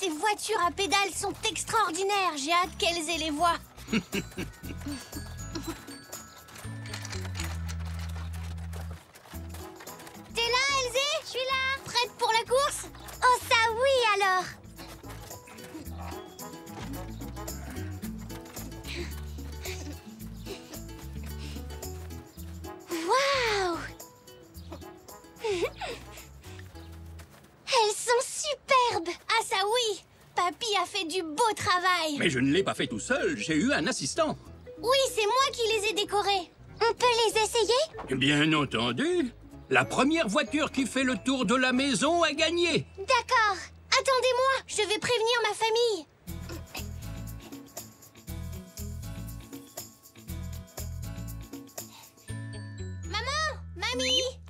ces voitures à pédales sont extraordinaires. J'ai hâte qu'elles aient les voix. T'es là, Elzé? Je suis là. Prête pour la course? Oh, ça oui, alors. Waouh! Elles sont superbes! Ah ça oui! Papy a fait du beau travail! Mais je ne l'ai pas fait tout seul, j'ai eu un assistant. Oui, c'est moi qui les ai décorées. On peut les essayer? Bien entendu. La première voiture qui fait le tour de la maison a gagné. D'accord. Attendez-moi, je vais prévenir ma famille. Maman! Mamie!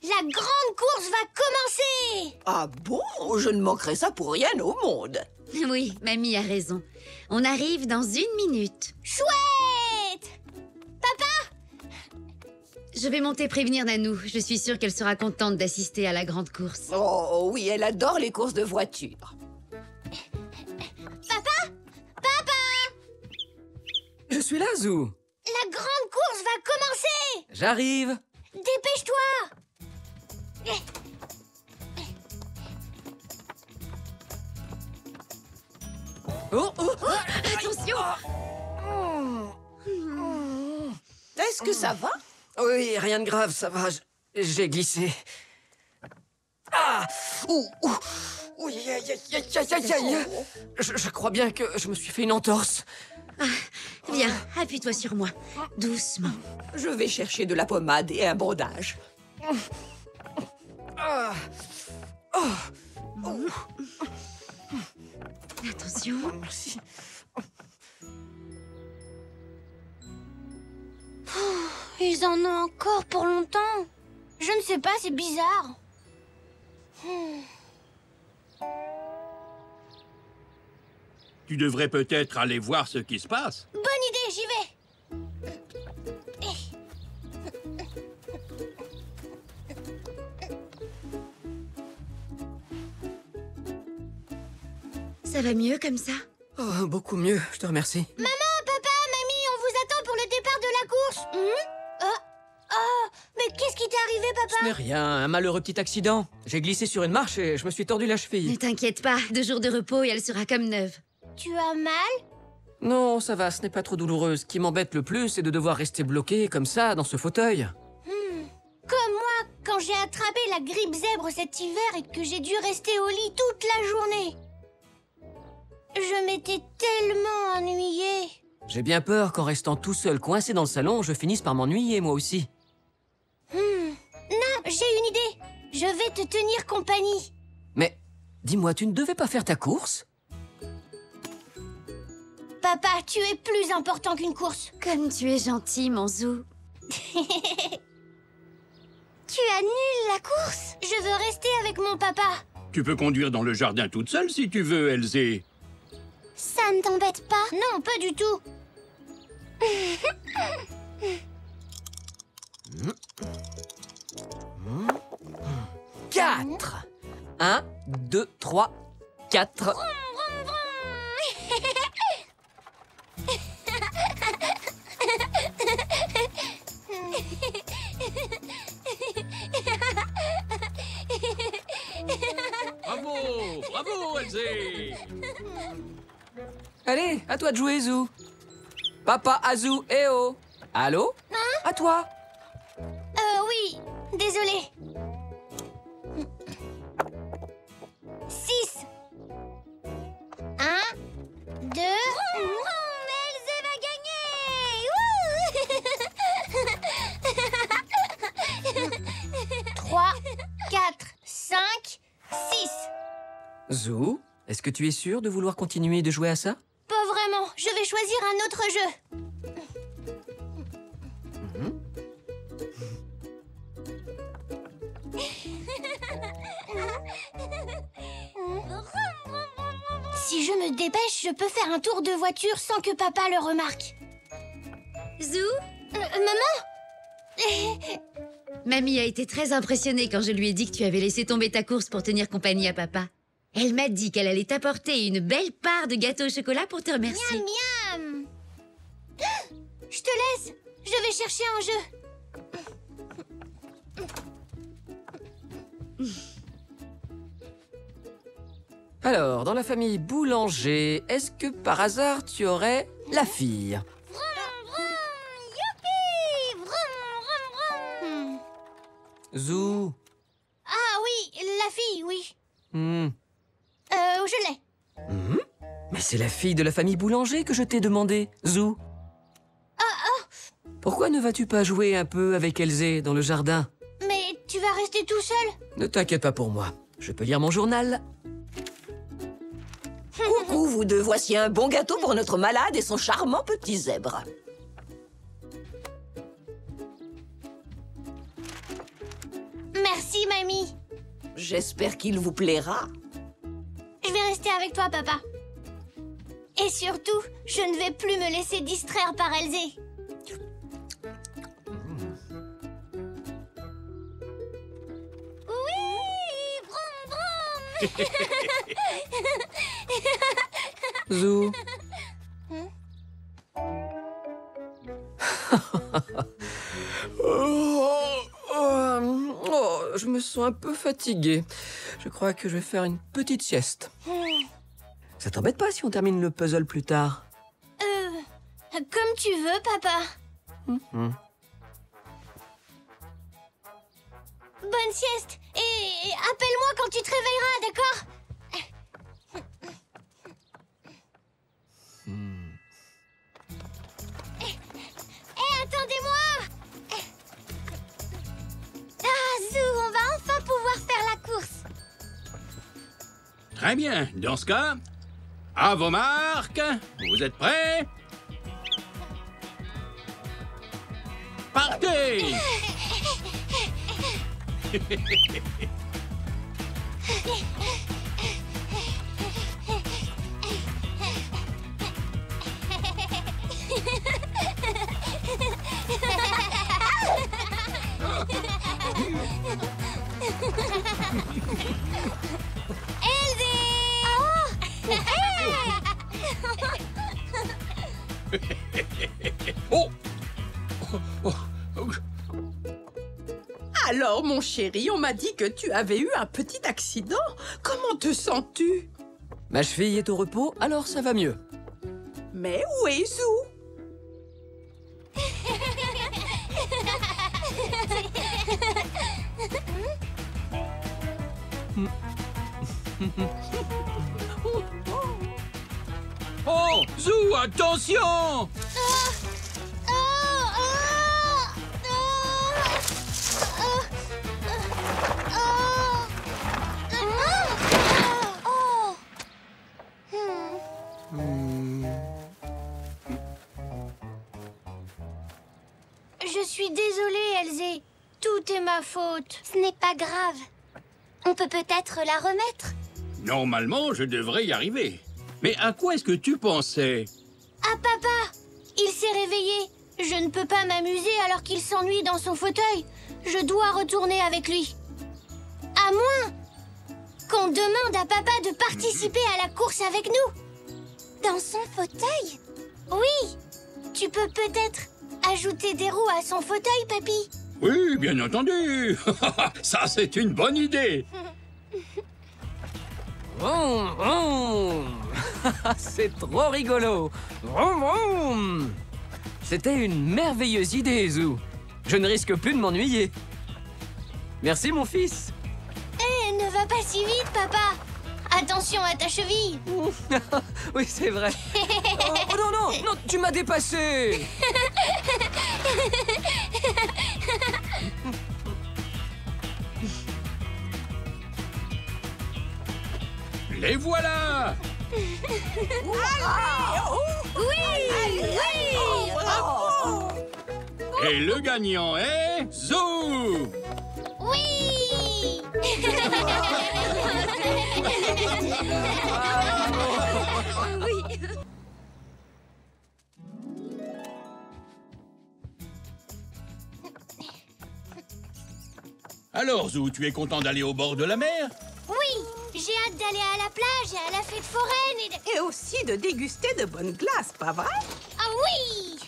La grande course va commencer! Ah bon? Je ne manquerai ça pour rien au monde. Oui, mamie a raison. On arrive dans 1 minute. Chouette! Papa! Je vais monter prévenir Nanou. Je suis sûre qu'elle sera contente d'assister à la grande course. Oh oui, elle adore les courses de voitures. Papa! Papa! Je suis là, Zou. La grande course va commencer! J'arrive. Dépêche-toi! Oh, oh. Attention! Est-ce que ça va? Oui, rien de grave, ça va. J'ai glissé. Ah! Ouh, ouh. Oui, aïe, aïe, aïe, aïe, aïe, aïe. Je crois bien que je me suis fait une entorse. Viens, appuie-toi sur moi. Doucement. Je vais chercher de la pommade et un bandage. Ah. Oh. Attention. Merci. Ils en ont encore pour longtemps. Je ne sais pas, c'est bizarre. Tu devrais peut-être aller voir ce qui se passe. Bonne idée, j'y vais. Ça va mieux comme ça? Oh, beaucoup mieux, je te remercie. Maman, papa, mamie, on vous attend pour le départ de la course. Mais qu'est-ce qui t'est arrivé, Ce papa? n'est rien, un malheureux petit accident. J'ai glissé sur une marche et je me suis tordu la Ne cheville. t'inquiète pas, 2 jours de repos et elle sera comme neuve. Tu as mal? Non, ça va, ce n'est pas trop douloureux. Ce qui m'embête le plus, c'est de devoir rester bloqué comme ça, dans ce fauteuil. Comme moi, quand j'ai attrapé la grippe zèbre cet hiver et que j'ai dû rester au lit toute la journée. Je m'étais tellement ennuyée. J'ai bien peur qu'en restant tout seul coincé dans le salon, je finisse par m'ennuyer moi aussi. Non, j'ai une idée. Je vais te tenir compagnie. Mais, dis-moi, tu ne devais pas faire ta course? Papa, tu es plus important qu'une course. Comme tu es gentil, mon Zou. Tu annules la course? Je veux rester avec mon papa. Tu peux conduire dans le jardin toute seule si tu veux, Elzé. Ça ne t'embête pas? Non, pas du tout. 4. 1, 2, 3, 4. Bravo! Bravo, Elzé! Allez, à toi de jouer, Zou. Papa, Azou, eh oh. Allô? À toi. Oui, désolé. 6. 1, 2. Elzé va gagner! 3, 4, 5, 6. Zou, est-ce que tu es sûr de vouloir continuer de jouer à ça? Pas vraiment, je vais choisir un autre jeu. Si je me dépêche, je peux faire un tour de voiture sans que papa le remarque. Zou, Maman? mamie a été très impressionnée quand je lui ai dit que tu avais laissé tomber ta course pour tenir compagnie à papa. Elle m'a dit qu'elle allait t'apporter une belle part de gâteau au chocolat pour te remercier. Miam, miam. Je te laisse. Je vais chercher un jeu. Alors, dans la famille Boulanger, est-ce que par hasard tu aurais la fille? Vroom, vroom, youpi. Vroom, vroom, vroom. Zou. Ah oui, la fille, oui. Je l'ai. Mais c'est la fille de la famille Boulanger que je t'ai demandé, Zou. Pourquoi ne vas-tu pas jouer un peu avec Elzé dans le jardin? Mais tu vas rester tout seul? Ne t'inquiète pas pour moi. Je peux lire mon journal. Coucou, vous deux, voici un bon gâteau pour notre malade et son charmant petit zèbre. Merci, mamie. J'espère qu'il vous plaira. Je vais rester avec toi, papa. Et surtout, je ne vais plus me laisser distraire par Elzé. Oui, vroom, vroom. Zou. Je me sens un peu fatigué. Je crois que je vais faire une petite sieste. Ça t'embête pas si on termine le puzzle plus tard? Comme tu veux, papa. Bonne sieste. Et appelle-moi quand tu te réveilleras, d'accord? Attendez-moi! Ah, Zou, on va enfin pouvoir faire la course. Très bien. Dans ce cas, à vos marques. Vous êtes prêts? Partez! Oh! Alors, mon chéri, on m'a dit que tu avais eu un petit accident. Comment te sens-tu? Ma cheville est au repos, alors ça va mieux. Mais où est Zou? Oh! Zou, attention! Je suis désolée, Elzé. Tout est ma faute. Ce n'est pas grave. On peut peut-être la remettre? Normalement, je devrais y arriver. Mais à quoi est-ce que tu pensais? Ah, papa! Il s'est réveillé. Je ne peux pas m'amuser alors qu'il s'ennuie dans son fauteuil. Je dois retourner avec lui. À moins qu'on demande à papa de participer à la course avec nous. Dans son fauteuil? Oui. Tu peux peut-être ajouter des roues à son fauteuil, papy? Oui, bien entendu. Ça, c'est une bonne idée. Vroom, vroom. C'est trop rigolo. Vroom, vroom. C'était une merveilleuse idée, Zou. Je ne risque plus de m'ennuyer. Merci, mon fils. Ne va pas si vite, papa. Attention à ta cheville. Oui, c'est vrai. Oh non, non, non, tu m'as dépassé. Les voilà. Et le gagnant est Zou. Oui. Alors, Zou, tu es content d'aller au bord de la mer? Oui, J'ai hâte d'aller à la plage et à la fête foraine et de... Et aussi de déguster de bonnes glaces, pas vrai? Ah oui!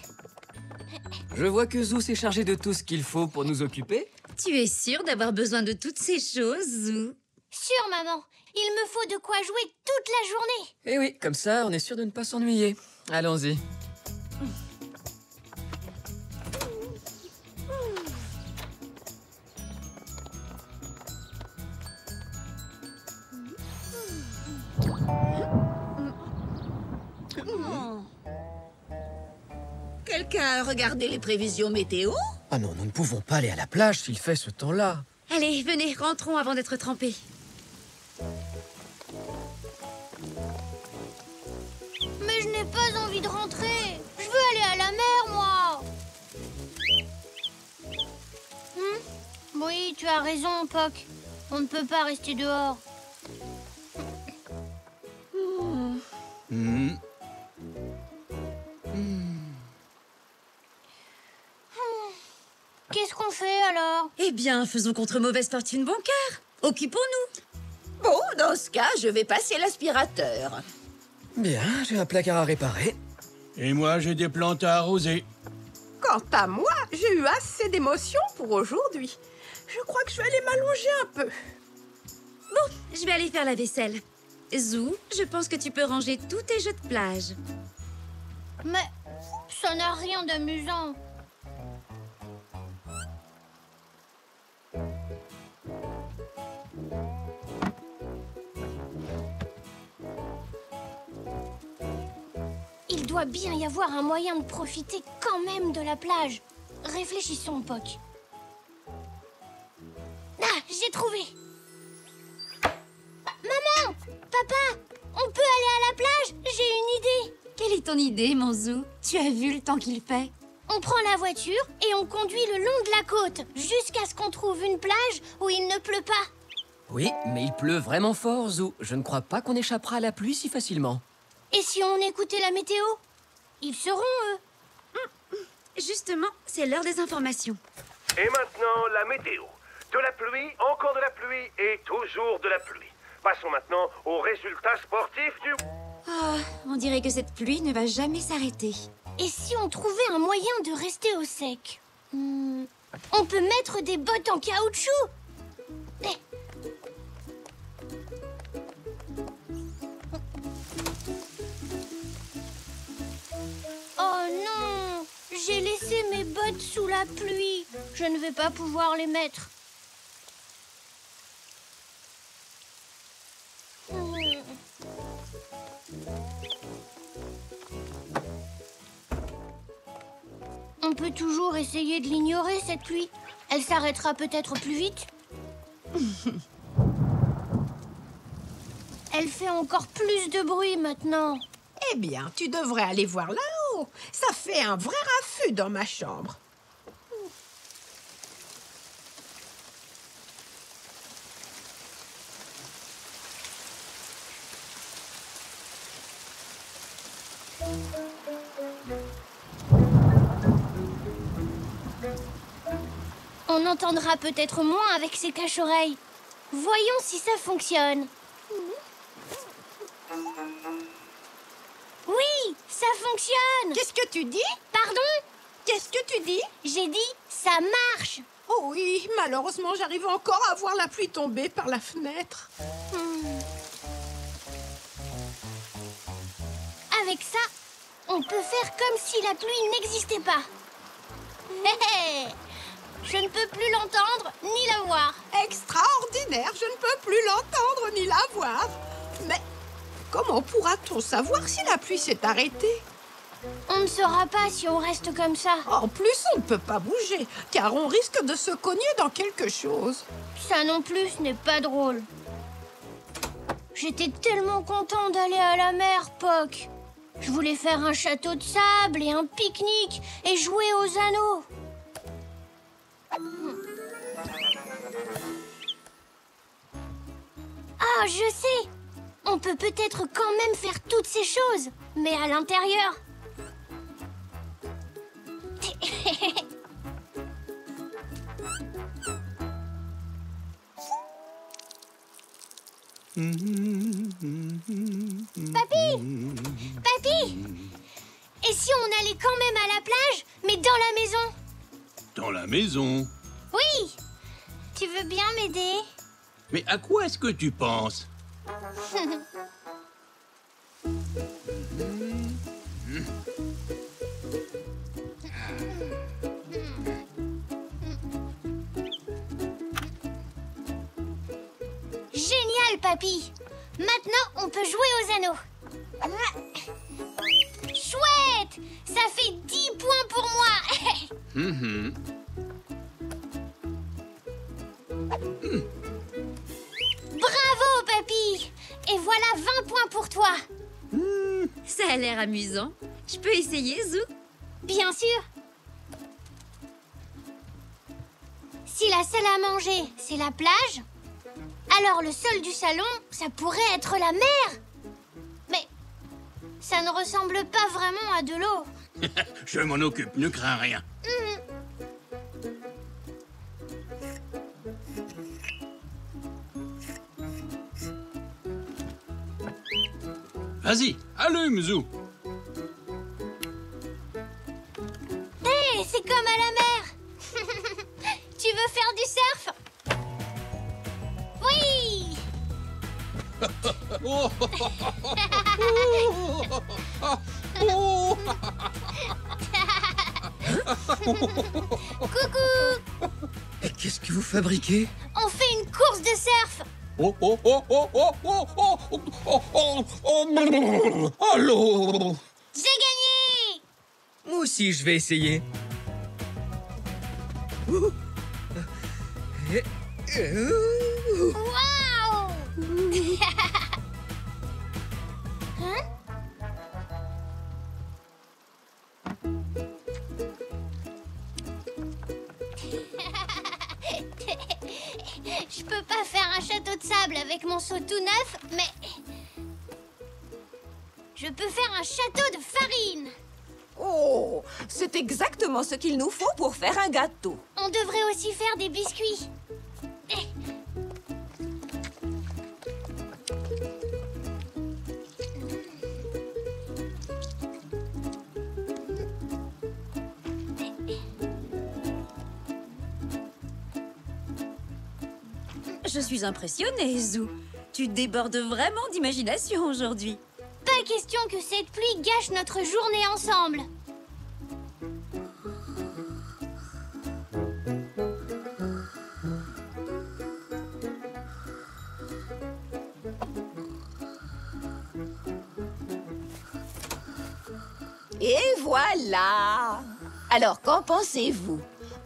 Je vois que Zou s'est chargé de tout ce qu'il faut pour nous occuper. Tu es sûre d'avoir besoin de toutes ces choses, Zou? Sûr, maman. Il me faut de quoi jouer toute la journée. Eh oui, comme ça, on est sûr de ne pas s'ennuyer. Allons-y. Quelqu'un a regardé les prévisions météo? Ah non, nous ne pouvons pas aller à la plage s'il fait ce temps-là. Allez, venez, rentrons avant d'être trempés. Mais je n'ai pas envie de rentrer. Je veux aller à la mer, moi. Oui, tu as raison, Poc. On ne peut pas rester dehors. Qu'est-ce qu'on fait alors? Eh bien, faisons contre mauvaise fortune bon cœur. Occupons-nous. Bon, dans ce cas, je vais passer l'aspirateur. Bien, j'ai un placard à réparer. Et moi, j'ai des plantes à arroser. Quant à moi, j'ai eu assez d'émotions pour aujourd'hui. Je crois que je vais aller m'allonger un peu. Bon, je vais aller faire la vaisselle. Zou, je pense que tu peux ranger tous tes jeux de plage. Mais ça n'a rien d'amusant. Il doit bien y avoir un moyen de profiter quand même de la plage. Réfléchissons, Poc. Ah, j'ai trouvé. Maman, papa, on peut aller à la plage? J'ai une idée. Quelle est ton idée, mon Zou? Tu as vu le temps qu'il fait? On prend la voiture et on conduit le long de la côte jusqu'à ce qu'on trouve une plage où il ne pleut pas. Oui, mais il pleut vraiment fort, Zou. Je ne crois pas qu'on échappera à la pluie si facilement. Et si on écoutait la météo? Ils seront, eux. Justement, c'est l'heure des informations. Et maintenant, la météo. De la pluie, encore de la pluie et toujours de la pluie. Passons maintenant aux résultats sportifs du... Ah, on dirait que cette pluie ne va jamais s'arrêter. Et si on trouvait un moyen de rester au sec? On peut mettre des bottes en caoutchouc. Oh non! J'ai laissé mes bottes sous la pluie. Je ne vais pas pouvoir les mettre. On peut toujours essayer de l'ignorer, cette pluie. Elle s'arrêtera peut-être plus vite. Elle fait encore plus de bruit maintenant. Eh bien, tu devrais aller voir là-haut. Ça fait un vrai raffut dans ma chambre. On entendra peut-être moins avec ces cache-oreilles. Voyons si ça fonctionne. Oui, ça fonctionne. Qu'est-ce que tu dis? Pardon? Qu'est-ce que tu dis? J'ai dit, ça marche. Oh oui, malheureusement, j'arrive encore à voir la pluie tomber par la fenêtre. Avec ça, on peut faire comme si la pluie n'existait pas. Hé hé! Je ne peux plus l'entendre ni la voir. Extraordinaire, je ne peux plus l'entendre ni la voir. Mais comment pourra-t-on savoir si la pluie s'est arrêtée? On ne saura pas si on reste comme ça. En plus, on ne peut pas bouger, car on risque de se cogner dans quelque chose. Ça non plus, ce n'est pas drôle. J'étais tellement content d'aller à la mer, Poc. Je voulais faire un château de sable et un pique-nique et jouer aux anneaux. Ah, je sais! On peut peut-être quand même faire toutes ces choses, mais à l'intérieur. Papy! Et si on allait quand même à la plage, mais dans la maison? Dans la maison? Oui! Tu veux bien m'aider? Mais à quoi est-ce que tu penses? Génial, papy! Maintenant, on peut jouer aux anneaux. Chouette! Ça fait 10 points pour moi. Bravo, papy! Et voilà 20 points pour toi. Ça a l'air amusant. Je peux essayer, Zou? Bien sûr. Si la salle à manger, c'est la plage, alors le sol du salon, ça pourrait être la mer. Mais ça ne ressemble pas vraiment à de l'eau. Je m'en occupe, ne crains rien. Vas-y, allume, Zou. Hé, c'est comme à la mer. Tu veux faire du surf? Oui. Coucou. Et qu'est-ce que vous fabriquez? On fait une course de surf. Allô? J'ai gagné. Moi aussi, je vais essayer. Waouh. Hein? Je peux pas faire un château de sable avec mon seau tout neuf, mais je peux faire un château de farine. Oh, c'est exactement ce qu'il nous faut pour faire un gâteau. On devrait aussi faire des biscuits. Je suis impressionnée, Zou. Tu débordes vraiment d'imagination aujourd'hui. Pas question que cette pluie gâche notre journée ensemble. Et voilà! Alors, qu'en pensez-vous?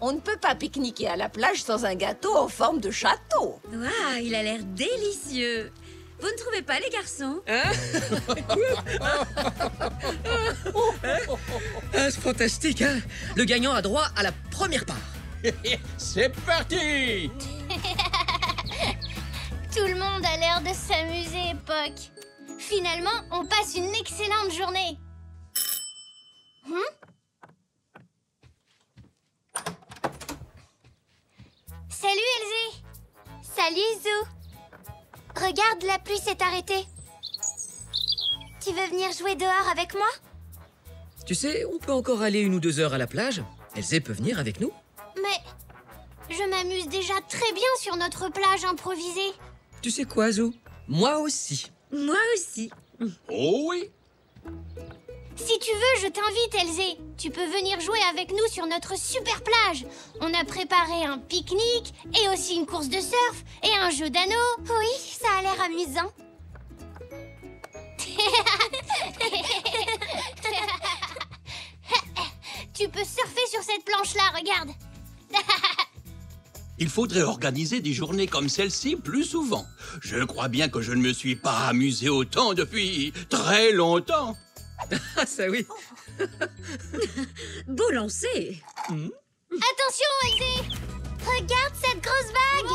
On ne peut pas pique-niquer à la plage sans un gâteau en forme de château. Waouh, il a l'air délicieux. Vous ne trouvez pas, les garçons? C'est fantastique, hein? Le gagnant a droit à la première part. C'est parti! Tout le monde a l'air de s'amuser, Poc. Finalement, on passe une excellente journée. Salut, Elzé. Salut, Zou. Regarde, la pluie s'est arrêtée. Tu veux venir jouer dehors avec moi? Tu sais, on peut encore aller 1 ou 2 heures à la plage. Elzé peut venir avec nous. Mais je m'amuse déjà très bien sur notre plage improvisée. Tu sais quoi, Zou? Moi aussi. Moi aussi. Oh oui! Si tu veux, je t'invite, Elzé. Tu peux venir jouer avec nous sur notre super plage. On a préparé un pique-nique et aussi une course de surf et un jeu d'anneaux. Oui, ça a l'air amusant. Tu peux surfer sur cette planche-là, regarde. Il faudrait organiser des journées comme celle-ci plus souvent. Je crois bien que je ne me suis pas amusé autant depuis très longtemps. Ah, ça oui. Beau lancer. Attention, Elzé. Regarde cette grosse vague.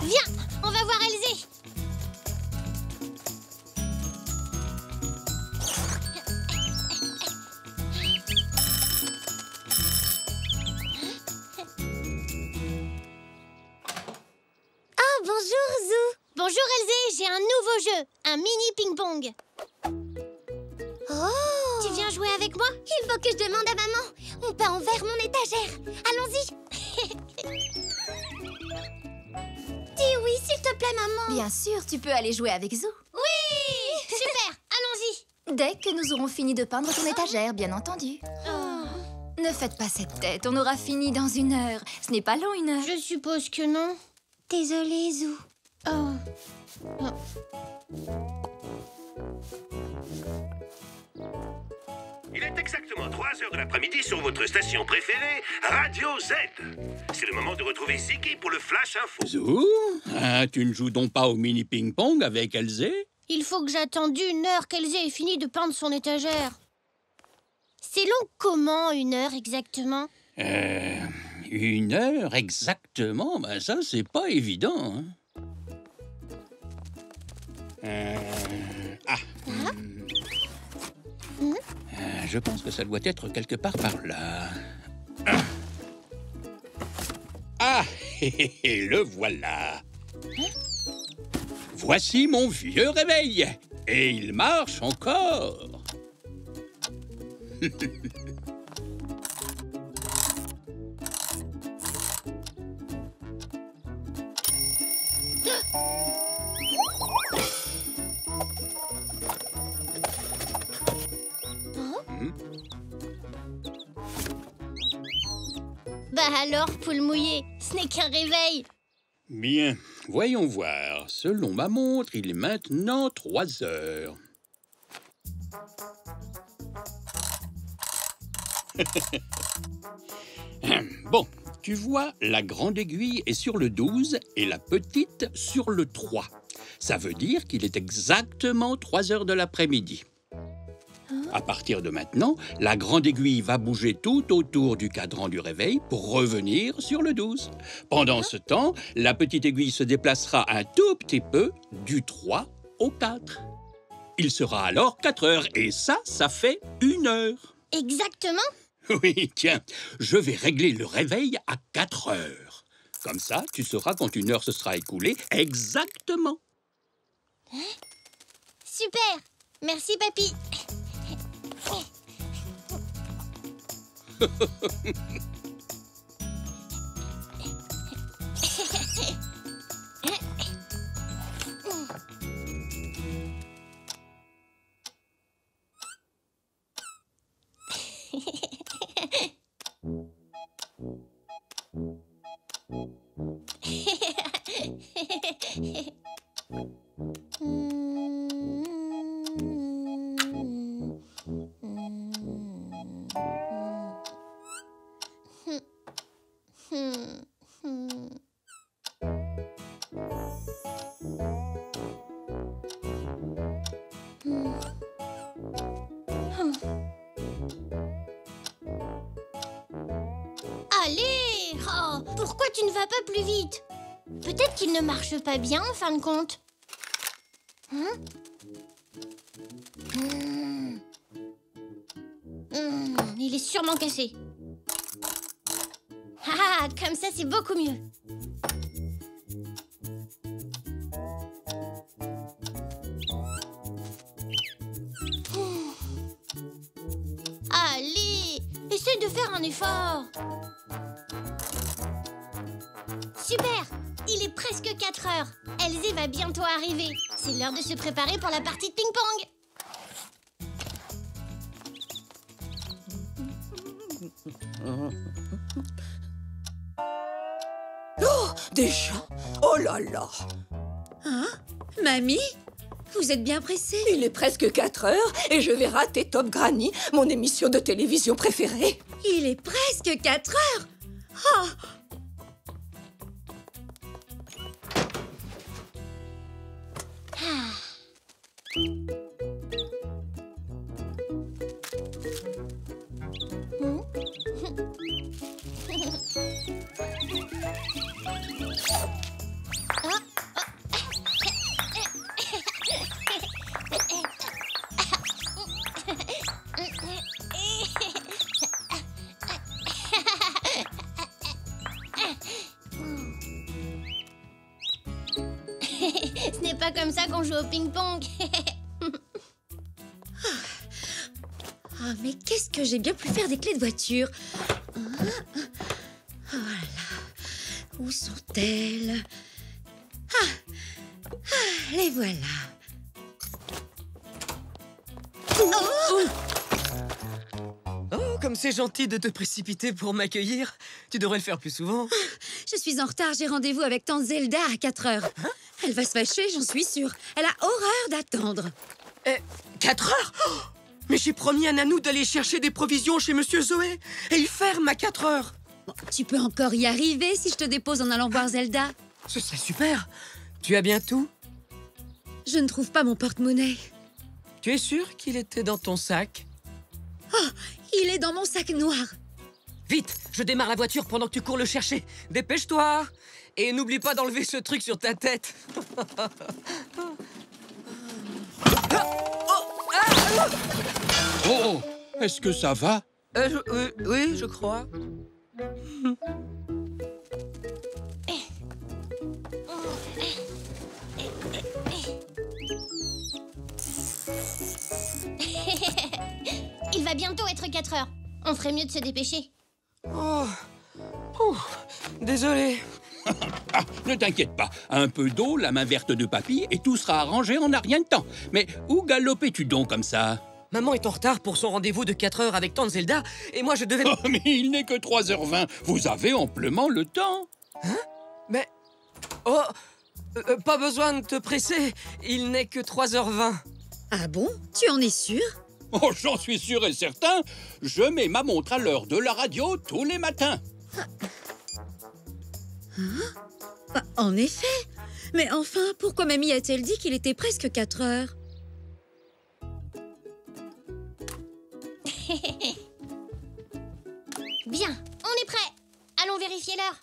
Viens, on va voir Elzé. un mini ping-pong. Oh! Tu viens jouer avec moi? Il faut que je demande à maman. On peint en vert mon étagère. Allons-y. Dis oui, s'il te plaît, maman. Bien sûr, tu peux aller jouer avec Zou. Oui! Super, allons-y. Dès que nous aurons fini de peindre ton étagère, bien entendu. Ne faites pas cette tête, on aura fini dans 1 heure. Ce n'est pas long, 1 heure. Je suppose que non. Désolée, Zou. Il est exactement 3 heures de l'après-midi sur votre station préférée, Radio Z. C'est le moment de retrouver Ziggy pour le Flash Info. Zou, tu ne joues donc pas au mini ping-pong avec Elzé? Il faut que j'attende 1 heure qu'Elzé ait fini de peindre son étagère. C'est long comment, 1 heure exactement? 1 heure exactement? Ben ça, c'est pas évident. Hein? Je pense que ça doit être quelque part par là. Le voilà. Voici mon vieux réveil. Et il marche encore. Bah alors, poule mouillée, ce n'est qu'un réveil. Bien, voyons voir. Selon ma montre, il est maintenant 3 heures. Bon, tu vois, la grande aiguille est sur le 12 et la petite sur le 3. Ça veut dire qu'il est exactement 3 heures de l'après-midi. À partir de maintenant, la grande aiguille va bouger tout autour du cadran du réveil pour revenir sur le 12. Pendant ce temps, la petite aiguille se déplacera un tout petit peu du 3 au 4. Il sera alors 4 heures et ça fait 1 heure. Exactement? Oui, tiens, je vais régler le réveil à 4 heures. Comme ça, tu sauras quand 1 heure se sera écoulée exactement. Super! Merci, papy. Allez! Oh, pourquoi tu ne vas pas plus vite? Peut-être qu'il ne marche pas bien en fin de compte. Il est sûrement cassé. Ah, comme ça c'est beaucoup mieux. Allez, essaye de faire un effort. Super! Il est presque 4 heures. Elzé va bientôt arriver. C'est l'heure de se préparer pour la partie de ping-pong. Oh, déjà? Oh là là! Hein? Mamie? Vous êtes bien pressée? Il est presque 4 heures et je vais rater Top Granny, mon émission de télévision préférée. Il est presque 4 heures! Oh! Ce n'est pas comme ça qu'on joue au ping-pong. Oh, mais qu'est-ce que j'ai bien pu faire des clés de voiture? Voilà. Où sont-elles? Les voilà. Oh, comme c'est gentil de te précipiter pour m'accueillir. Tu devrais le faire plus souvent. Je suis en retard, j'ai rendez-vous avec tante Zelda à 4 heures. Elle va se fâcher, j'en suis sûre. Elle a horreur d'attendre. 4 heures? Oh, mais j'ai promis à Nanou d'aller chercher des provisions chez Monsieur Zoé. Et il ferme à 4 heures. Bon, tu peux encore y arriver si je te dépose en allant voir Zelda. Ce serait super. Tu as bien tout? Je ne trouve pas mon porte-monnaie. Tu es sûr qu'il était dans ton sac? Oh, il est dans mon sac noir. Vite, je démarre la voiture pendant que tu cours le chercher. Dépêche-toi. Et n'oublie pas d'enlever ce truc sur ta tête. Oh, est-ce que ça va? Oui, je crois. Il va bientôt être 4 heures. On ferait mieux de se dépêcher. Oh. Désolé. Ah, ne t'inquiète pas. Un peu d'eau, la main verte de papy, et tout sera arrangé en un rien de temps. Mais où galopais-tu donc comme ça? Maman est en retard pour son rendez-vous de 4 heures avec tante Zelda, et moi je devais... Oh, mais il n'est que 3h20. Vous avez amplement le temps. Hein? Mais... Oh, pas besoin de te presser. Il n'est que 3h20. Ah bon? Tu en es sûr? Oh, j'en suis sûr et certain. Je mets ma montre à l'heure de la radio tous les matins. Bah, en effet. Mais enfin, pourquoi mamie a-t-elle dit qu'il était presque 4 heures? Bien, on est prêt. Allons vérifier l'heure.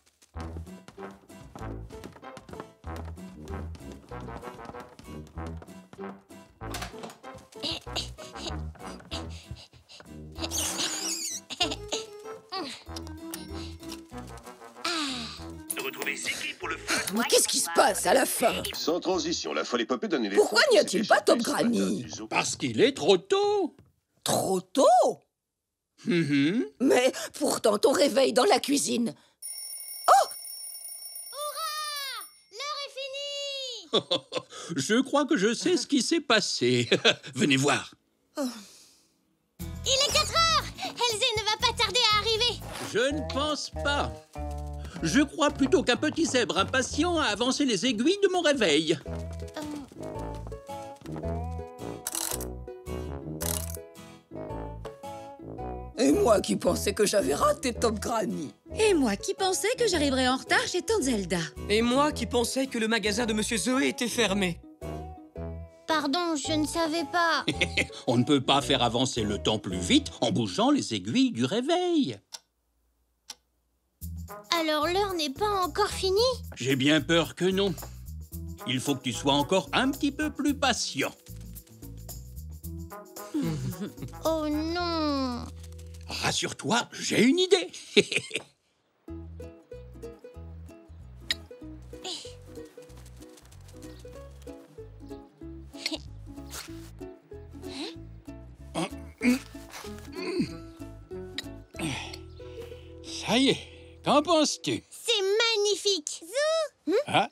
Retrouvez Ziggy pour le feu. Mais qu'est-ce qui se passe à la fin? Sans transition, la folle épopée d'un éléphant... Pourquoi n'y a-t-il pas Top Granny? Parce qu'il est trop tôt. Trop tôt? Mhm. Mais pourtant, ton réveil dans la cuisine... L'heure est finie. Je crois que je sais ce qui s'est passé. Venez voir. Il est 4 heures. Elzé ne va pas tarder à arriver. Je ne pense pas. Je crois plutôt qu'un petit zèbre impatient a avancé les aiguilles de mon réveil. Et moi qui pensais que j'avais raté Top Granny. Et moi qui pensais que j'arriverais en retard chez tante Zelda. Et moi qui pensais que le magasin de Monsieur Zoé était fermé. Pardon, je ne savais pas. On ne peut pas faire avancer le temps plus vite en bougeant les aiguilles du réveil. Alors l'heure n'est pas encore finie? J'ai bien peur que non. Il faut que tu sois encore un petit peu plus patient. Oh non. Rassure-toi, j'ai une idée. Ça y est, qu'en penses-tu? C'est magnifique. Zou. Ah,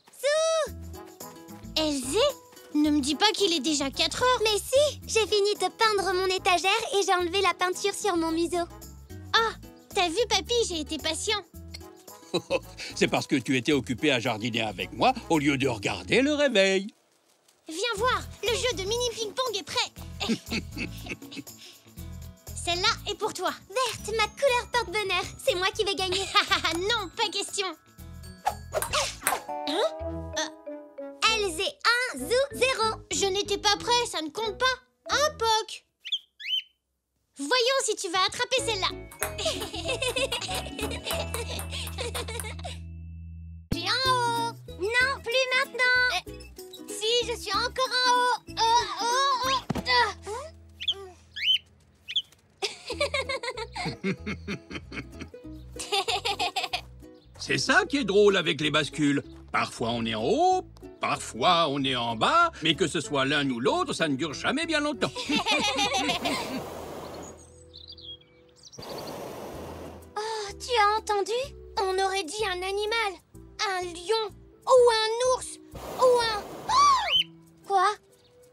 Elzé, ne me dis pas qu'il est déjà 4 heures. Mais si, j'ai fini de peindre mon étagère et j'ai enlevé la peinture sur mon museau. Ah, t'as vu papy, j'ai été patient. c'est parce que tu étais occupé à jardiner avec moi au lieu de regarder le réveil. Viens voir, le jeu de mini ping-pong est prêt. Celle-là est pour toi. Verte, ma couleur porte-bonheur. C'est moi qui vais gagner. Non, pas question. Elzé 1, Zou 0. Je n'étais pas prêt, ça ne compte pas. Un poc. Voyons si tu vas attraper celle-là. Je suis en haut. Non, plus maintenant. Si, je suis encore en haut. C'est ça qui est drôle avec les bascules. Parfois on est en haut, parfois on est en bas, mais que ce soit l'un ou l'autre, ça ne dure jamais bien longtemps. Tu as entendu? On aurait dit un animal. Un lion. Ou un ours. Ou un... Oh! Quoi?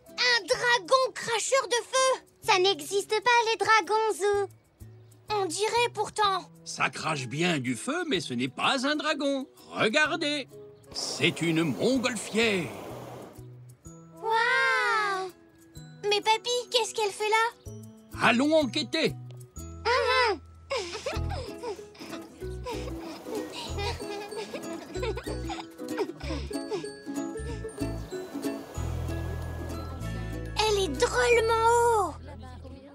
Un dragon cracheur de feu. Ça n'existe pas, les dragons, Zou. On dirait pourtant. Ça crache bien du feu, mais ce n'est pas un dragon. Regardez, c'est une montgolfière. Waouh! Mais papy, qu'est-ce qu'elle fait là? Allons enquêter. Elle est drôlement haut.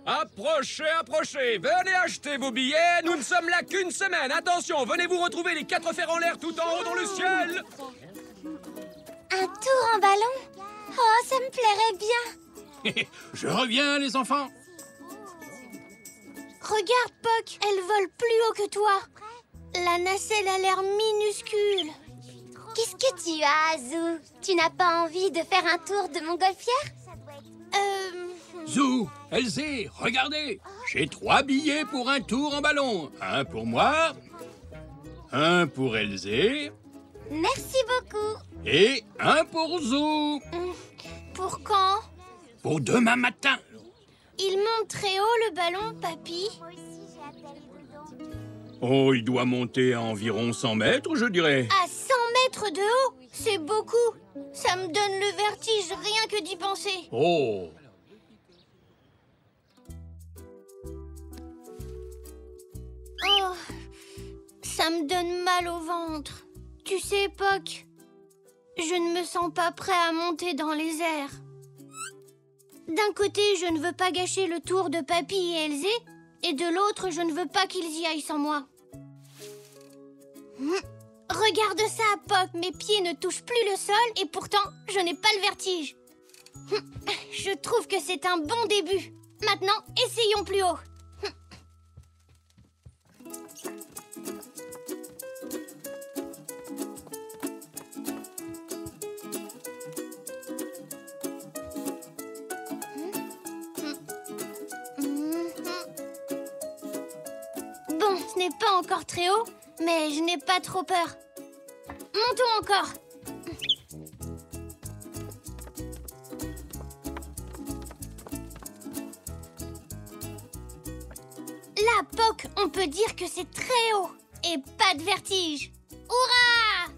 Approchez, approchez. Venez acheter vos billets. Nous ne sommes là qu'une semaine. Attention, venez vous retrouver les 4 fers en l'air tout en haut dans le ciel. Un tour en ballon? Oh, ça me plairait bien. Je reviens, les enfants. Regarde, Poc, elle vole plus haut que toi. La nacelle a l'air minuscule. Qu'est-ce que tu as, Zou? Tu n'as pas envie de faire un tour de montgolfière? Zou, Elzé, regardez. J'ai 3 billets pour un tour en ballon. Un pour moi, un pour Elzé Merci beaucoup. et un pour Zou. Pour quand? Pour demain matin. Il monte très haut, le ballon, papy. Oh, il doit monter à environ 100 mètres, je dirais. À 100 mètres de haut? C'est beaucoup. Ça me donne le vertige, rien que d'y penser. Oh. Oh, ça me donne mal au ventre. Tu sais, Poc, je ne me sens pas prêt à monter dans les airs. D'un côté, je ne veux pas gâcher le tour de Papy et Elzé, et de l'autre, je ne veux pas qu'ils y aillent sans moi. Regarde ça, Poc, mes pieds ne touchent plus le sol, et pourtant, je n'ai pas le vertige. Je trouve que c'est un bon début. Maintenant, essayons plus haut. Bon, ce n'est pas encore très haut, mais je n'ai pas trop peur. Montons encore. Là, Poc, on peut dire que c'est très haut et pas de vertige. Hurrah!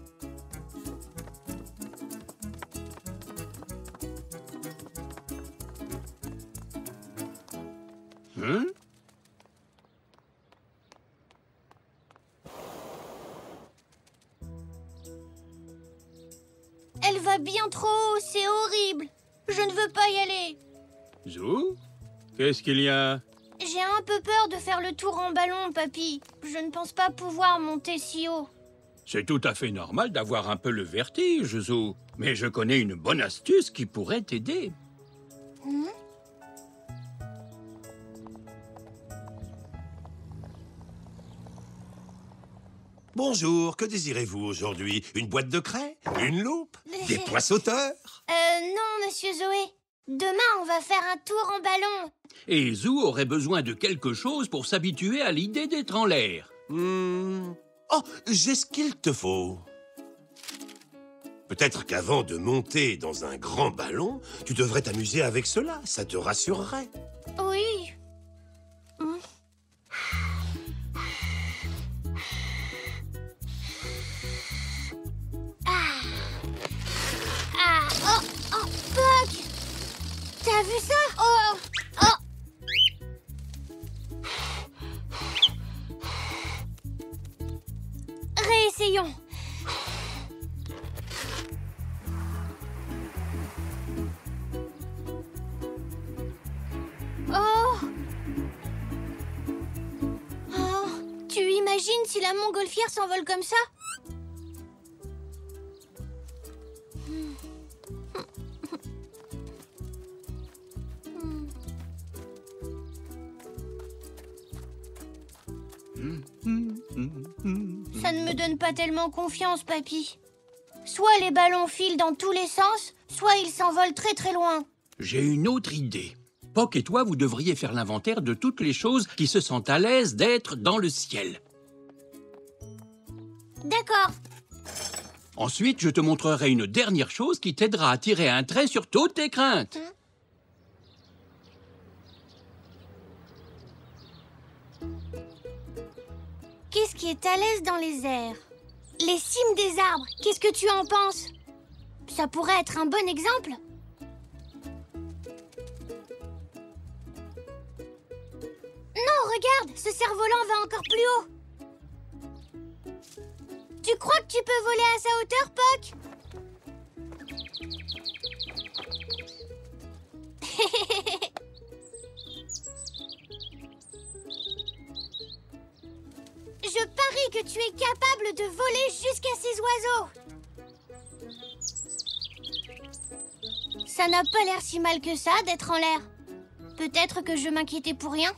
Elle va bien trop haut, c'est horrible. Je ne veux pas y aller. Zou, qu'est-ce qu'il y a? J'ai un peu peur de faire le tour en ballon, papy. Je ne pense pas pouvoir monter si haut. C'est tout à fait normal d'avoir un peu le vertige, Zou. Mais je connais une bonne astuce qui pourrait t'aider. Bonjour, que désirez-vous aujourd'hui? Une boîte de craie? Une loupe? Des pois sauteurs? Non, monsieur Zoé. Demain, on va faire un tour en ballon. Et Zou aurait besoin de quelque chose pour s'habituer à l'idée d'être en l'air. Oh, j'ai ce qu'il te faut. Peut-être qu'avant de monter dans un grand ballon, tu devrais t'amuser avec cela. Ça te rassurerait. Oui. Oh, Poc! T'as vu ça? Oh! Réessayons. Tu imagines si la montgolfière s'envole comme ça? Ça ne me donne pas tellement confiance, papy. Soit les ballons filent dans tous les sens, soit ils s'envolent très très loin. J'ai une autre idée. Poc et toi, vous devriez faire l'inventaire de toutes les choses qui se sentent à l'aise d'être dans le ciel. D'accord. Ensuite, je te montrerai une dernière chose qui t'aidera à tirer un trait sur toutes tes craintes. Qu'est-ce qui est à l'aise dans les airs? Les cimes des arbres, qu'est-ce que tu en penses? Ça pourrait être un bon exemple. Non, regarde, ce cerf-volant va encore plus haut. Tu crois que tu peux voler à sa hauteur, Puck? Je parie que tu es capable de voler jusqu'à ces oiseaux. Ça n'a pas l'air si mal que ça d'être en l'air. Peut-être que je m'inquiétais pour rien.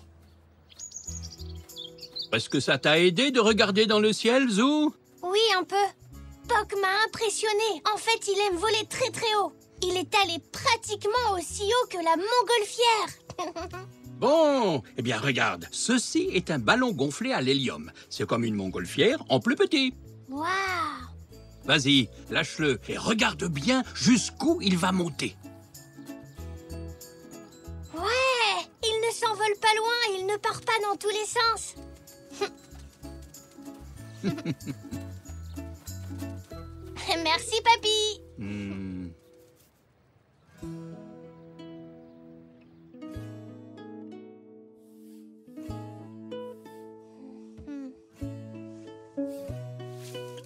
Est-ce que ça t'a aidé de regarder dans le ciel, Zou? Oui, un peu. Puck m'a impressionné. En fait, il aime voler très très haut. Il est allé pratiquement aussi haut que la montgolfière. Bon, eh bien regarde, ceci est un ballon gonflé à l'hélium. C'est comme une montgolfière en plus petit. Waouh! Vas-y, lâche-le et regarde bien jusqu'où il va monter. Ouais! Il ne s'envole pas loin, il ne part pas dans tous les sens. Merci, papy.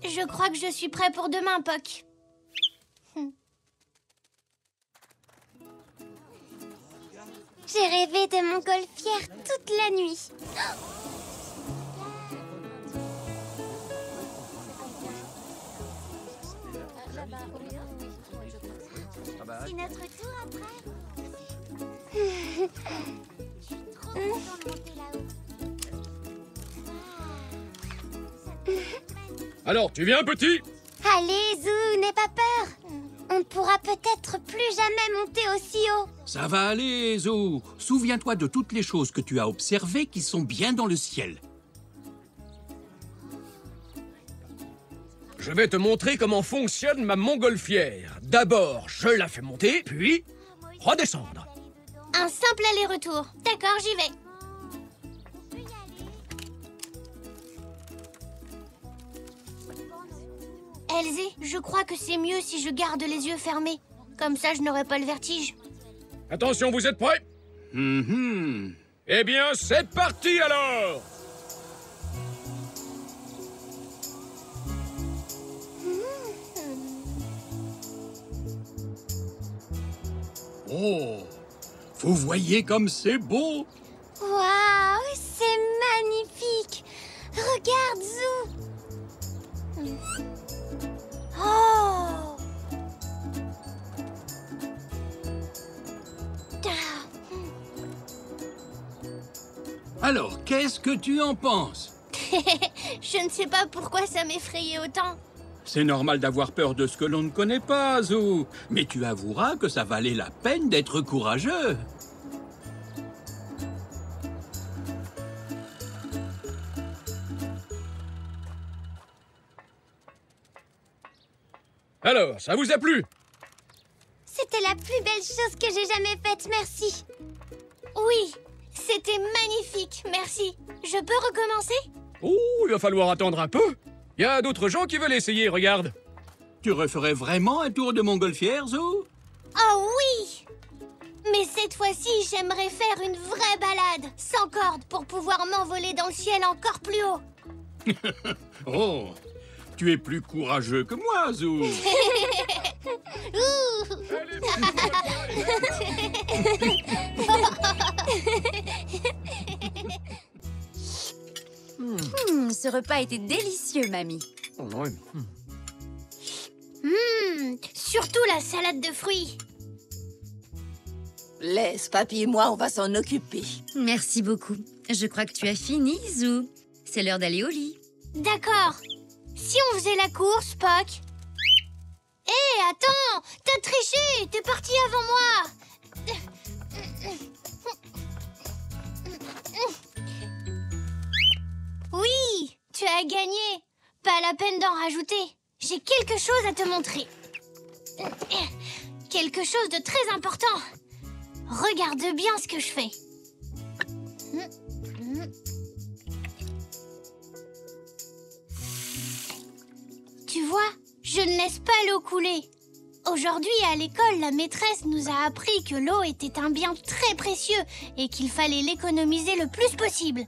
Je crois que je suis prêt pour demain, Puck. J'ai rêvé de montgolfière toute la nuit. C'est notre tour après. Je suis trop contente de monter là-haut. Alors, tu viens, petit? Allez, Zou, n'aie pas peur. On ne pourra peut-être plus jamais monter aussi haut. Ça va aller, Zou. Souviens-toi de toutes les choses que tu as observées qui sont bien dans le ciel. Je vais te montrer comment fonctionne ma montgolfière. D'abord, je la fais monter, puis redescendre. Un simple aller-retour. D'accord, j'y vais. Elsie, je crois que c'est mieux si je garde les yeux fermés. Comme ça, je n'aurai pas le vertige. Attention, vous êtes prêts? Eh bien, c'est parti alors! Oh, vous voyez comme c'est beau? Waouh, c'est magnifique! Regarde, Zou! Oh! Alors, qu'est-ce que tu en penses? Je ne sais pas pourquoi ça m'effrayait autant. C'est normal d'avoir peur de ce que l'on ne connaît pas, Zou. Mais tu avoueras que ça valait la peine d'être courageux. Alors, ça vous a plu? C'était la plus belle chose que j'ai jamais faite, merci. Oui, c'était magnifique, merci. Je peux recommencer? Oh, il va falloir attendre un peu. Il y a d'autres gens qui veulent essayer, regarde. Tu referais vraiment un tour de montgolfière, Zou? Oh oui! Mais cette fois-ci, j'aimerais faire une vraie balade, sans corde, pour pouvoir m'envoler dans le ciel encore plus haut. Oh, tu es plus courageux que moi, Zou. Ce repas était délicieux, mamie. Surtout la salade de fruits. Laisse, papy et moi, on va s'en occuper. Merci beaucoup. Je crois que tu as fini, Zou. C'est l'heure d'aller au lit. D'accord. Si on faisait la course, Puck. Hé, attends! T'as triché! T'es parti avant moi! Oui! Tu as gagné! Pas la peine d'en rajouter. J'ai quelque chose à te montrer. Quelque chose de très important. Regarde bien ce que je fais. Tu vois, je ne laisse pas l'eau couler. Aujourd'hui, à l'école, la maîtresse nous a appris que l'eau était un bien très précieux et qu'il fallait l'économiser le plus possible.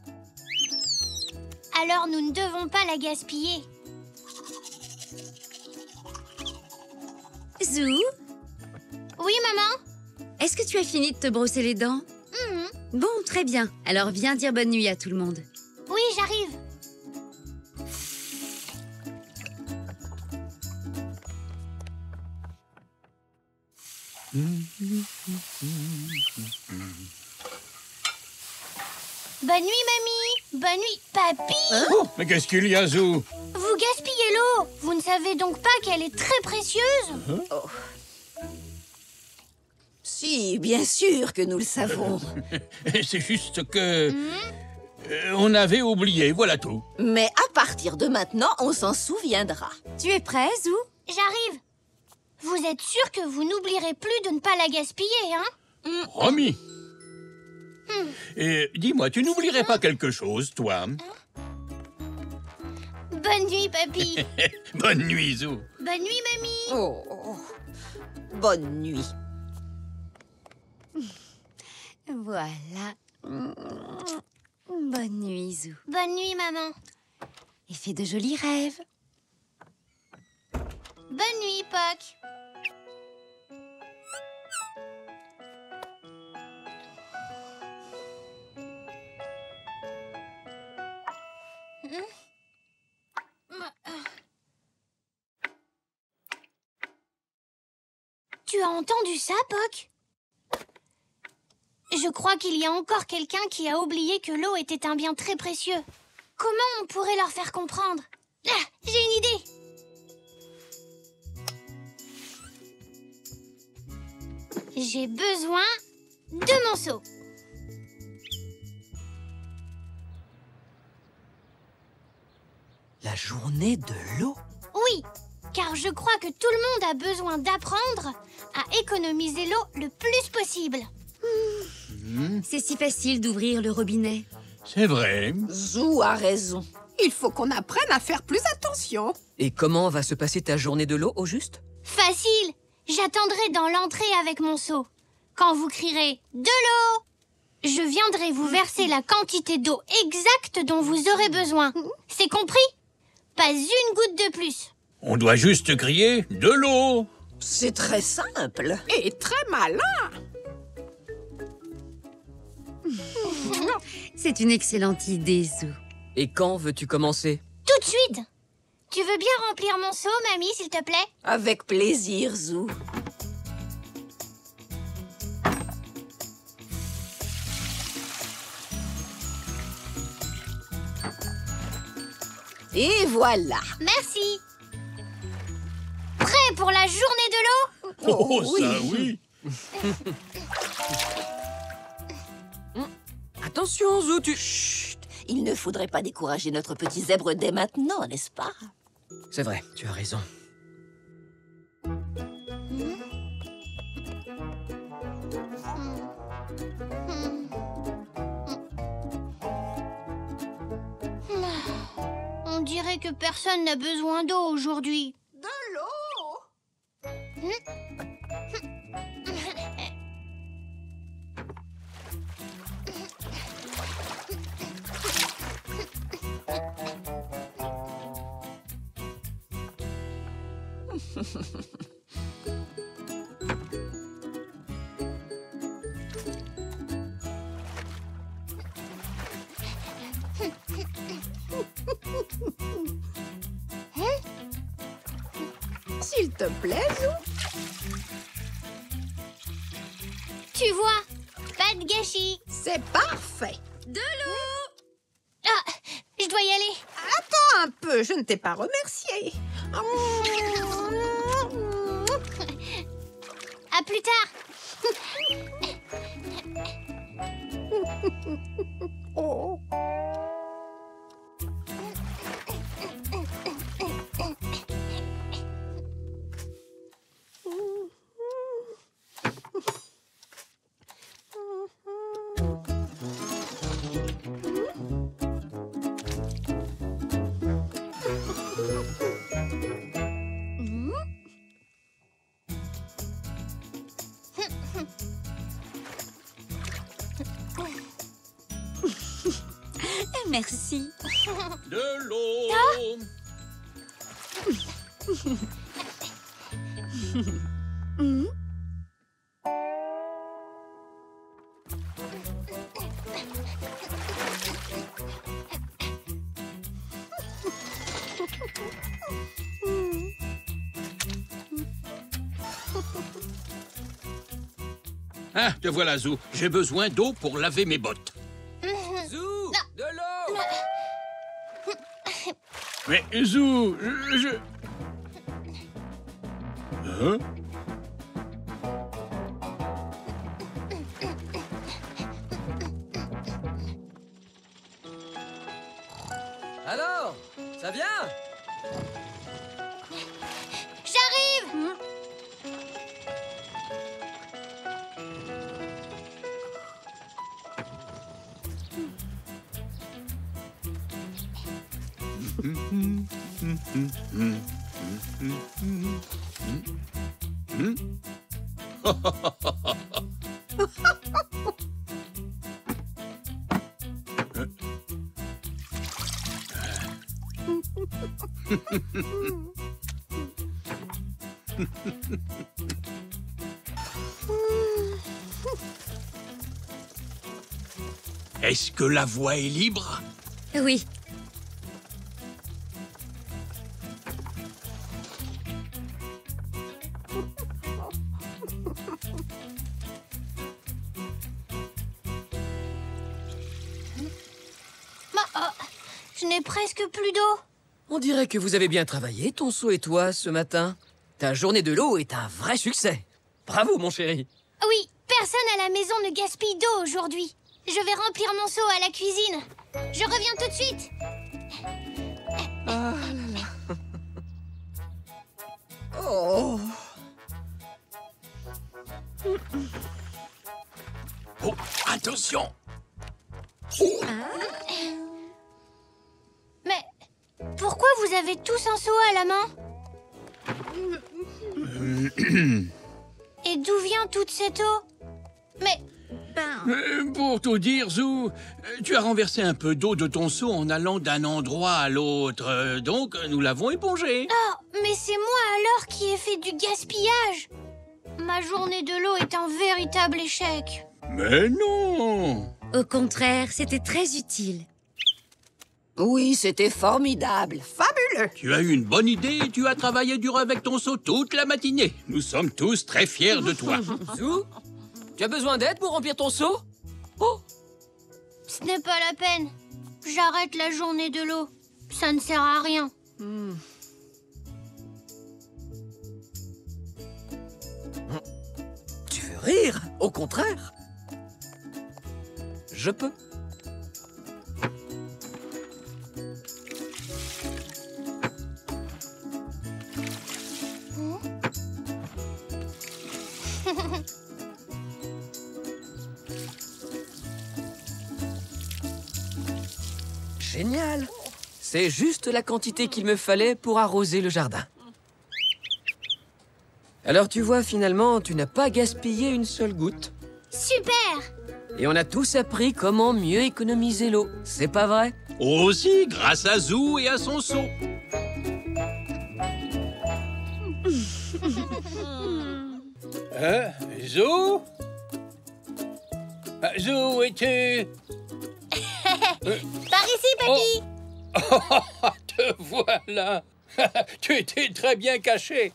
Alors, nous ne devons pas la gaspiller. Zou? Oui, maman? Est-ce que tu as fini de te brosser les dents? Bon, très bien. Alors viens dire bonne nuit à tout le monde. Oui, j'arrive. Bonne nuit, mamie. Bonne nuit, papy. Oh, mais qu'est-ce qu'il y a, Zou? Vous gaspillez l'eau. Vous ne savez donc pas qu'elle est très précieuse? Oh. Si, bien sûr que nous le savons. C'est juste que... on avait oublié, voilà tout. Mais à partir de maintenant, on s'en souviendra. Tu es prêt, Zou? J'arrive. Vous êtes sûr que vous n'oublierez plus de ne pas la gaspiller, hein? Promis. Et dis-moi, tu n'oublierais pas quelque chose, toi? Bonne nuit, papy. Bonne nuit, Zou. Bonne nuit, mamie. Oh, bonne nuit. Voilà. Bonne nuit, Zou. Bonne nuit, maman. Et fais de jolis rêves. Bonne nuit, Poc. Tu as entendu ça, Poc? Je crois qu'il y a encore quelqu'un qui a oublié que l'eau était un bien très précieux. Comment on pourrait leur faire comprendre? Ah, j'ai une idée! J'ai besoin de mon seau. La journée de l'eau? Oui, car je crois que tout le monde a besoin d'apprendre à économiser l'eau le plus possible. C'est si facile d'ouvrir le robinet. C'est vrai. Zou a raison. Il faut qu'on apprenne à faire plus attention. Et comment va se passer ta journée de l'eau, au juste? Facile! J'attendrai dans l'entrée avec mon seau. Quand vous crierez « de l'eau », je viendrai vous verser la quantité d'eau exacte dont vous aurez besoin. C'est compris? Pas une goutte de plus. On doit juste crier « de l'eau ». C'est très simple. Et très malin. C'est une excellente idée, Zou. Et quand veux-tu commencer? Tout de suite. Tu veux bien remplir mon seau, mamie, s'il te plaît? Avec plaisir, Zou. Et voilà. Merci. Prêt pour la journée de l'eau? Oh, ça oui. Attention, Zou, tu... Chut, il ne faudrait pas décourager notre petit zèbre dès maintenant, n'est-ce pas? C'est vrai, tu as raison. On dirait que personne n'a besoin d'eau aujourd'hui. De l'eau? S'il te plaît, Zou. Tu vois, pas de gâchis. C'est parfait. De l'eau! Ah, je dois y aller. Attends un peu, je ne t'ai pas remercié. À plus tard. Oh. merci. De l'eau. Ah, te voilà, Zou. J'ai besoin d'eau pour laver mes bottes. Zou, de l'eau. Mais, Zou, Hein? Alors, ça vient? J'arrive! Est-ce que la voie est libre? Oui. Je n'ai presque plus d'eau. On dirait que vous avez bien travaillé, Tonceau et toi, ce matin. Ta journée de l'eau est un vrai succès. Bravo, mon chéri. Oui, personne à la maison ne gaspille d'eau aujourd'hui. Je vais remplir mon seau à la cuisine. Je reviens tout de suite. Ah là là. Oh. Oh, attention! Mais pourquoi vous avez tous un seau à la main? Et d'où vient toute cette eau? Mais... Pour tout dire, Zou, tu as renversé un peu d'eau de ton seau en allant d'un endroit à l'autre. Donc, nous l'avons épongé. Oh, mais c'est moi alors qui ai fait du gaspillage. Ma journée de l'eau est un véritable échec. Mais non! Au contraire, c'était très utile. Oui, c'était formidable. Fabuleux. Tu as eu une bonne idée et tu as travaillé dur avec ton seau toute la matinée. Nous sommes tous très fiers de toi. Zou, tu as besoin d'aide pour remplir ton seau? Oh! Ce n'est pas la peine. J'arrête la journée de l'eau. Ça ne sert à rien. Tu veux rire? Au contraire. Je peux. Génial! C'est juste la quantité qu'il me fallait pour arroser le jardin. Alors tu vois, finalement, tu n'as pas gaspillé une seule goutte. Super! Et on a tous appris comment mieux économiser l'eau. C'est pas vrai? Aussi grâce à Zou et à son seau. Zou? Zou, es-tu... Par ici, papy! Oh, te voilà! Tu étais très bien caché.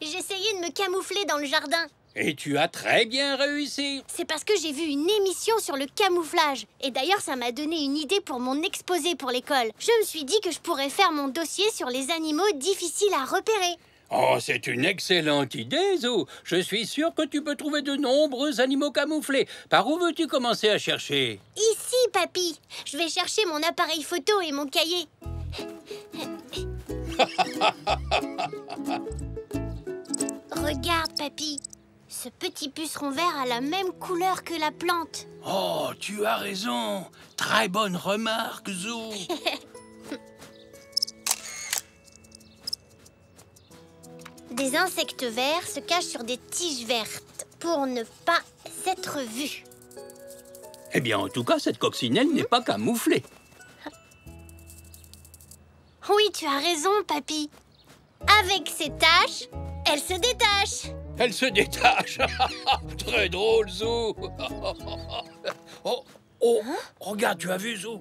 J'essayais de me camoufler dans le jardin. Et tu as très bien réussi. C'est parce que j'ai vu une émission sur le camouflage. Et d'ailleurs, ça m'a donné une idée pour mon exposé pour l'école. Je me suis dit que je pourrais faire mon dossier sur les animaux difficiles à repérer. Oh, c'est une excellente idée, Zou. Je suis sûr que tu peux trouver de nombreux animaux camouflés. Par où veux-tu commencer à chercher? Ici, papy. Je vais chercher mon appareil photo et mon cahier. Regarde, papy. Ce petit puceron vert a la même couleur que la plante. Oh, tu as raison. Très bonne remarque, Zou. Des insectes verts se cachent sur des tiges vertes pour ne pas être vus. Eh bien, en tout cas, cette coccinelle n'est pas camouflée. Oui, tu as raison, papy. Avec ses taches, elle se détache. Elle se détache. Très drôle, Zou. Oh, regarde, tu as vu, Zou?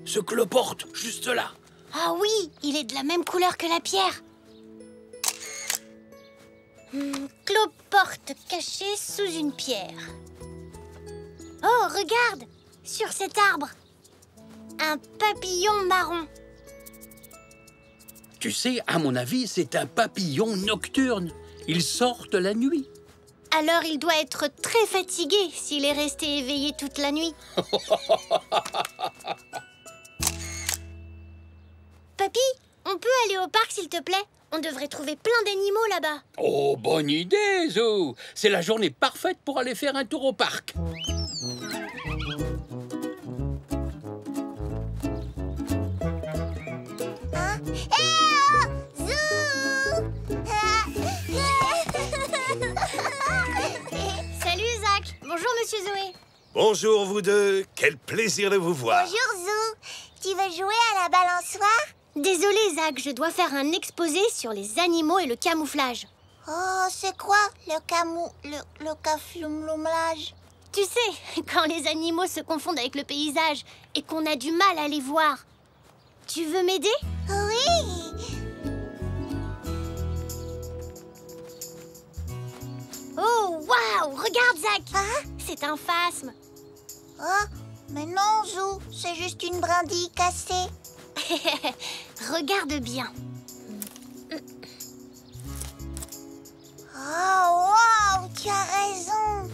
Ce cloporte, juste là. Ah oui, il est de la même couleur que la pierre. Cloporte cachée sous une pierre. Oh, regarde, sur cet arbre. Un papillon marron. Tu sais, à mon avis, c'est un papillon nocturne. Ils sortent la nuit. Alors il doit être très fatigué s'il est resté éveillé toute la nuit. Papy, on peut aller au parc s'il te plaît? On devrait trouver plein d'animaux là-bas. Oh, bonne idée, Zou. C'est la journée parfaite pour aller faire un tour au parc. Salut Zach. Bonjour Monsieur Zoé. Bonjour vous deux, quel plaisir de vous voir. Bonjour Zou. Tu veux jouer à la balançoire? Désolé Zach, je dois faire un exposé sur les animaux et le camouflage. Oh, c'est quoi le camouflage? Tu sais, quand les animaux se confondent avec le paysage et qu'on a du mal à les voir. Tu veux m'aider? Oui. Oh, waouh! Regarde, Zach! Hein? C'est un phasme. Oh, mais non, Zou, c'est juste une brindille cassée. Regarde bien. Oh, wow, tu as raison.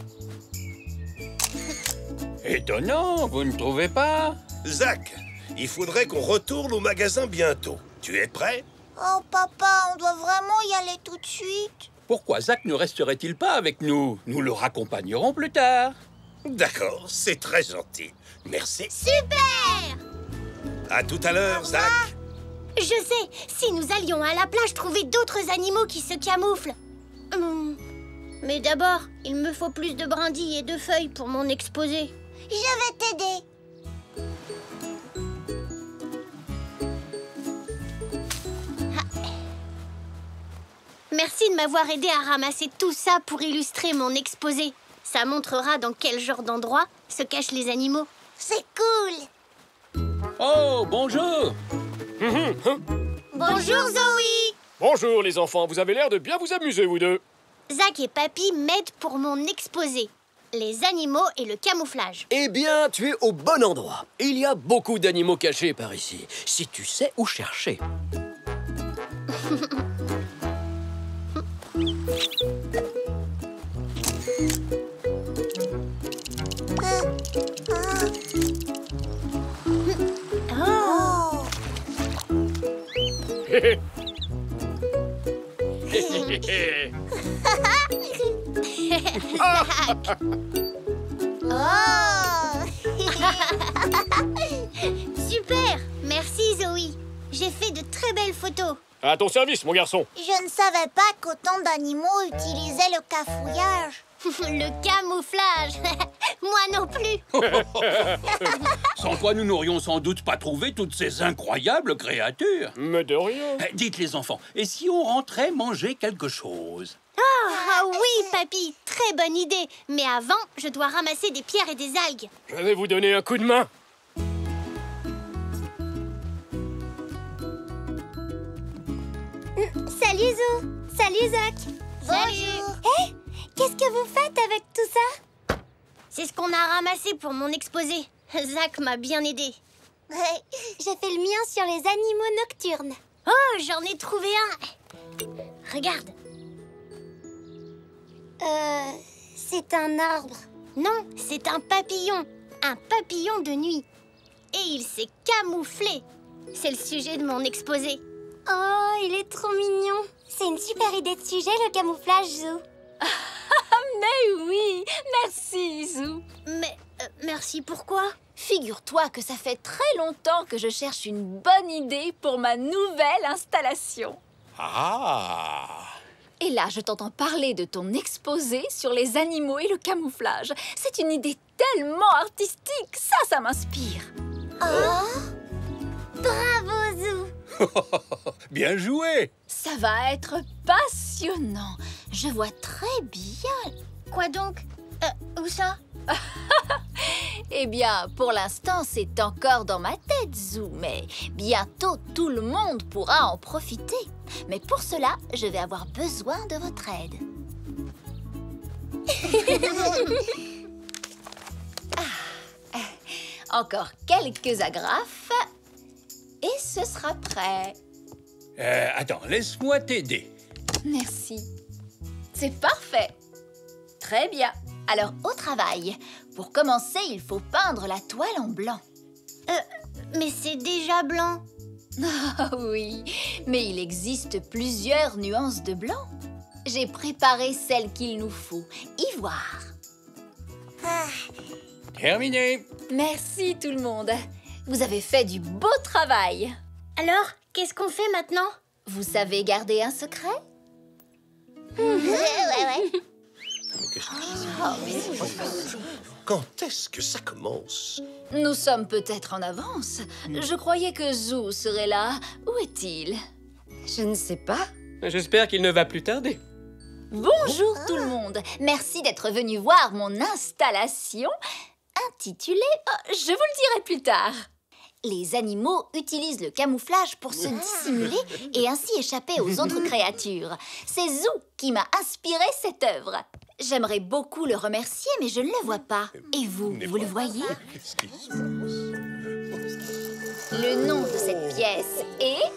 Étonnant, vous ne trouvez pas? Zach, il faudrait qu'on retourne au magasin bientôt. Tu es prêt? Oh, papa, on doit vraiment y aller tout de suite. Pourquoi Zach ne resterait-il pas avec nous? Nous le raccompagnerons plus tard. D'accord, c'est très gentil. Merci. Super! À tout à l'heure, Zach. Je sais, si nous allions à la plage trouver d'autres animaux qui se camouflent. Mais d'abord, il me faut plus de brindilles et de feuilles pour mon exposé. Je vais t'aider. Merci de m'avoir aidé à ramasser tout ça pour illustrer mon exposé. Ça montrera dans quel genre d'endroit se cachent les animaux. C'est cool. Oh, bonjour. Bonjour Zoé. Bonjour les enfants, vous avez l'air de bien vous amuser vous deux. Zach et Papy m'aident pour mon exposé. Les animaux et le camouflage. Eh bien, tu es au bon endroit. Il y a beaucoup d'animaux cachés par ici, si tu sais où chercher. Oh. Super. Merci Zoé. J'ai fait de très belles photos. À ton service, mon garçon. Je ne savais pas qu'autant d'animaux utilisaient le cafouillage. Le camouflage. Moi non plus. Sans quoi nous n'aurions sans doute pas trouvé toutes ces incroyables créatures. Mais de rien. Dites les enfants, et si on rentrait manger quelque chose? Ah oui, papy, très bonne idée. Mais avant, je dois ramasser des pierres et des algues. Je vais vous donner un coup de main. Salut Zou. Salut Zach. Bonjour. Hé, qu'est-ce que vous faites avec tout ça? C'est ce qu'on a ramassé pour mon exposé. Zach m'a bien aidé. J'ai fait le mien sur les animaux nocturnes. Oh, j'en ai trouvé un. Regarde. C'est un arbre. Non, c'est un papillon. Un papillon de nuit. Et il s'est camouflé. C'est le sujet de mon exposé. Oh, il est trop mignon. C'est une super idée de sujet, le camouflage, Zou. Mais oui, merci, Zou. Mais merci pourquoi? Figure-toi que ça fait très longtemps que je cherche une bonne idée pour ma nouvelle installation. Ah, Et là, je t'entends parler de ton exposé sur les animaux et le camouflage. C'est une idée tellement artistique. Ça m'inspire. Oh, bravo, Zou. Bien joué. Ça va être passionnant. Je vois très bien. Quoi donc? Où ça? Eh bien, pour l'instant, c'est encore dans ma tête, Zou. Mais bientôt, tout le monde pourra en profiter. Mais pour cela, je vais avoir besoin de votre aide. Encore quelques agrafes. Et ce sera prêt. Attends, laisse-moi t'aider. Merci. C'est parfait. Très bien. Alors, au travail. Pour commencer, il faut peindre la toile en blanc. Mais c'est déjà blanc. Ah oui, mais il existe plusieurs nuances de blanc. J'ai préparé celle qu'il nous faut. Ivoire. Terminé. Merci tout le monde. Vous avez fait du beau travail. Alors, qu'est-ce qu'on fait maintenant? Vous savez garder un secret? Ouais. Quand est-ce que ça commence? Nous sommes peut-être en avance. Je croyais que Zou serait là. Où est-il? Je ne sais pas. J'espère qu'il ne va plus tarder. Bonjour tout le monde. Merci d'être venu voir mon installation intitulée... je vous le dirai plus tard. Les animaux utilisent le camouflage pour se dissimuler et ainsi échapper aux autres créatures. C'est Zou qui m'a inspiré cette œuvre. J'aimerais beaucoup le remercier, mais je ne le vois pas. Et vous, vous le voyez? Le nom de cette pièce est...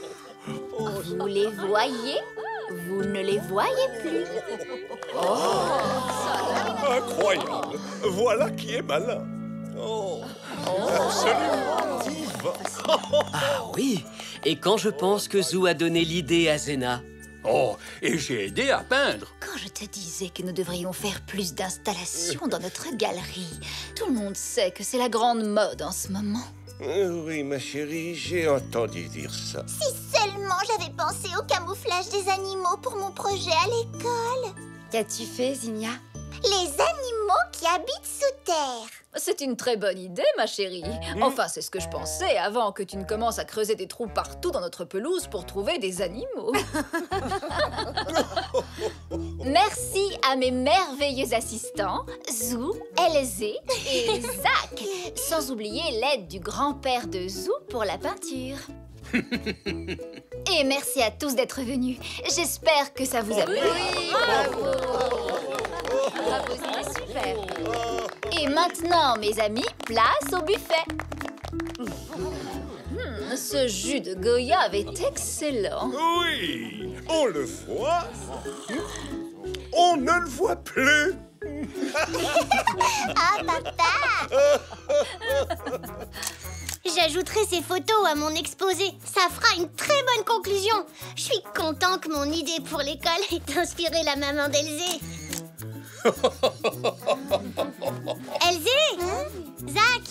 Vous les voyez? Vous ne les voyez plus. Incroyable! Voilà qui est malin. Absolument divin. Ah oui. Et quand je pense que Zou a donné l'idée à Zena. Oh, et j'ai aidé à peindre. Quand je te disais que nous devrions faire plus d'installations dans notre galerie, tout le monde sait que c'est la grande mode en ce moment. Oui, ma chérie, j'ai entendu dire ça. Si seulement j'avais pensé au camouflage des animaux pour mon projet à l'école. Qu'as-tu fait, Zinnia? Les animaux qui habitent sous terre. C'est une très bonne idée, ma chérie. Enfin, c'est ce que je pensais avant que tu ne commences à creuser des trous partout dans notre pelouse pour trouver des animaux. Merci à mes merveilleux assistants, Zou, Elzé et Zach. Sans oublier l'aide du grand-père de Zou pour la peinture. Et merci à tous d'être venus. J'espère que ça vous a plu. Oui, bravo! Bravo, c'était super. Et maintenant, mes amis, place au buffet. Ce jus de goyave est excellent. Oui, on le voit. On ne le voit plus. Ah, papa! J'ajouterai ces photos à mon exposé. Ça fera une très bonne conclusion. Je suis content que mon idée pour l'école ait inspiré la maman d'Elzé. Elzé, Zach,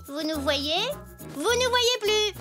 vous nous voyez? Vous ne voyez plus.